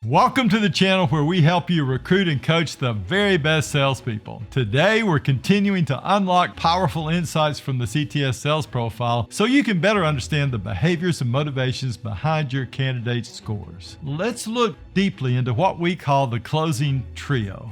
Welcome to the channel where we help you recruit and coach the very best salespeople. Today, we're continuing to unlock powerful insights from the CTS Sales Profile so you can better understand the behaviors and motivations behind your candidates' scores. Let's look deeply into what we call the closing trio: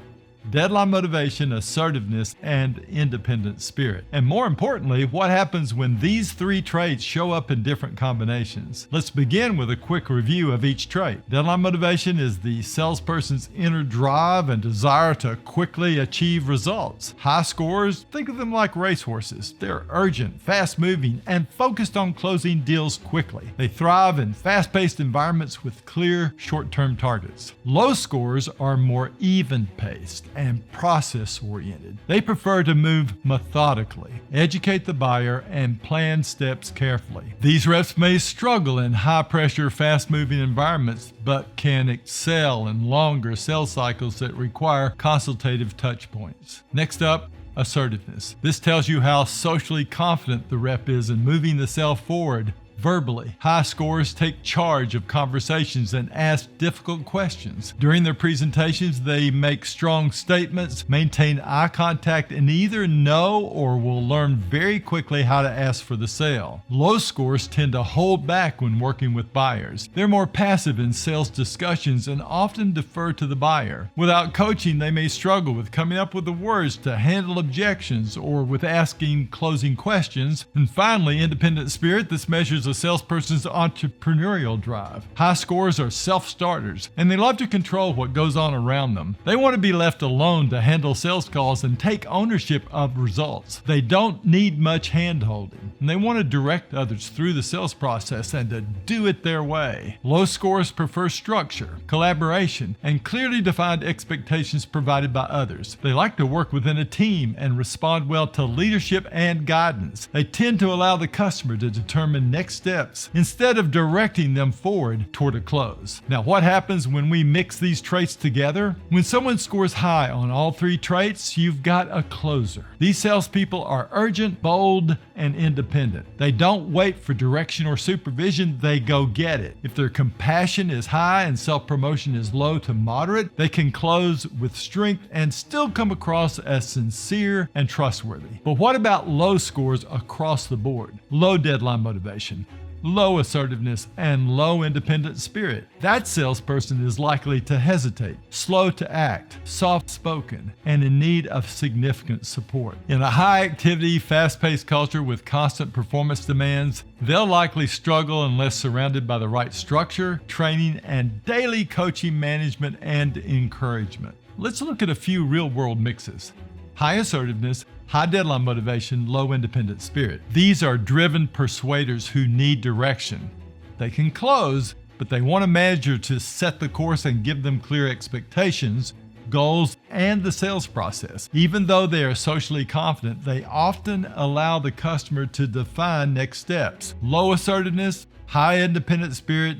deadline motivation, assertiveness, and independent spirit. And more importantly, what happens when these three traits show up in different combinations. Let's begin with a quick review of each trait. Deadline motivation is the salesperson's inner drive and desire to quickly achieve results. High scores, think of them like racehorses. They're urgent, fast-moving, and focused on closing deals quickly. They thrive in fast-paced environments with clear, short-term targets. Low scores are more even-paced and process-oriented. They prefer to move methodically, educate the buyer, and plan steps carefully. These reps may struggle in high-pressure, fast-moving environments, but can excel in longer sales cycles that require consultative touch points. Next up, assertiveness. This tells you how socially confident the rep is in moving the sale forward verbally. High scores take charge of conversations and ask difficult questions. During their presentations, they make strong statements, maintain eye contact, and either know or will learn very quickly how to ask for the sale. Low scores tend to hold back when working with buyers. They're more passive in sales discussions and often defer to the buyer. Without coaching, they may struggle with coming up with the words to handle objections or with asking closing questions. And finally, independent spirit. This measures a salesperson's entrepreneurial drive. High scores are self-starters, and they love to control what goes on around them. They want to be left alone to handle sales calls and take ownership of results. They don't need much hand-holding, and they want to direct others through the sales process and to do it their way. Low scores prefer structure, collaboration, and clearly defined expectations provided by others. They like to work within a team and respond well to leadership and guidance. They tend to allow the customer to determine next steps instead of directing them forward toward a close. Now, what happens when we mix these traits together? When someone scores high on all three traits, you've got a closer. These salespeople are urgent, bold, and independent. They don't wait for direction or supervision, they go get it. If their compassion is high and self-promotion is low to moderate, they can close with strength and still come across as sincere and trustworthy. But what about low scores across the board? Low deadline motivation, low assertiveness, and low independent spirit. That salesperson is likely to hesitate, slow to act, soft-spoken, and in need of significant support. In a high-activity, fast-paced culture with constant performance demands, they'll likely struggle unless surrounded by the right structure, training, and daily coaching, management, and encouragement. Let's look at a few real-world mixes. High assertiveness, high deadline motivation, low independent spirit. These are driven persuaders who need direction. They can close, but they want a manager to set the course and give them clear expectations, goals, and the sales process. Even though they are socially confident, they often allow the customer to define next steps. Low assertiveness, high independent spirit,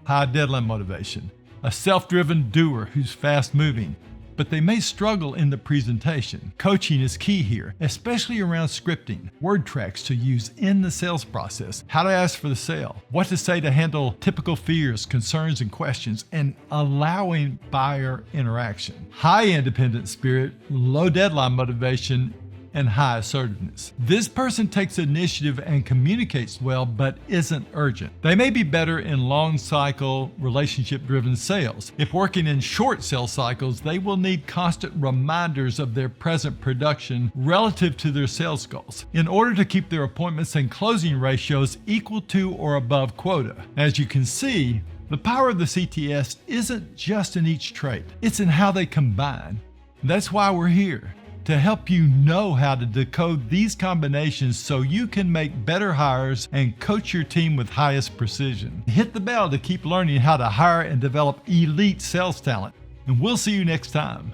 high deadline motivation. A self-driven doer who's fast-moving, but they may struggle in the presentation. Coaching is key here, especially around scripting, word tracks to use in the sales process, how to ask for the sale, what to say to handle typical fears, concerns, and questions, and allowing buyer interaction. High independent spirit, low deadline motivation, and high assertiveness. This person takes initiative and communicates well, but isn't urgent. They may be better in long cycle, relationship-driven sales. If working in short sales cycles, they will need constant reminders of their present production relative to their sales goals in order to keep their appointments and closing ratios equal to or above quota. As you can see, the power of the CTS isn't just in each trait, it's in how they combine. That's why we're here, to help you know how to decode these combinations so you can make better hires and coach your team with highest precision. Hit the bell to keep learning how to hire and develop elite sales talent, and we'll see you next time.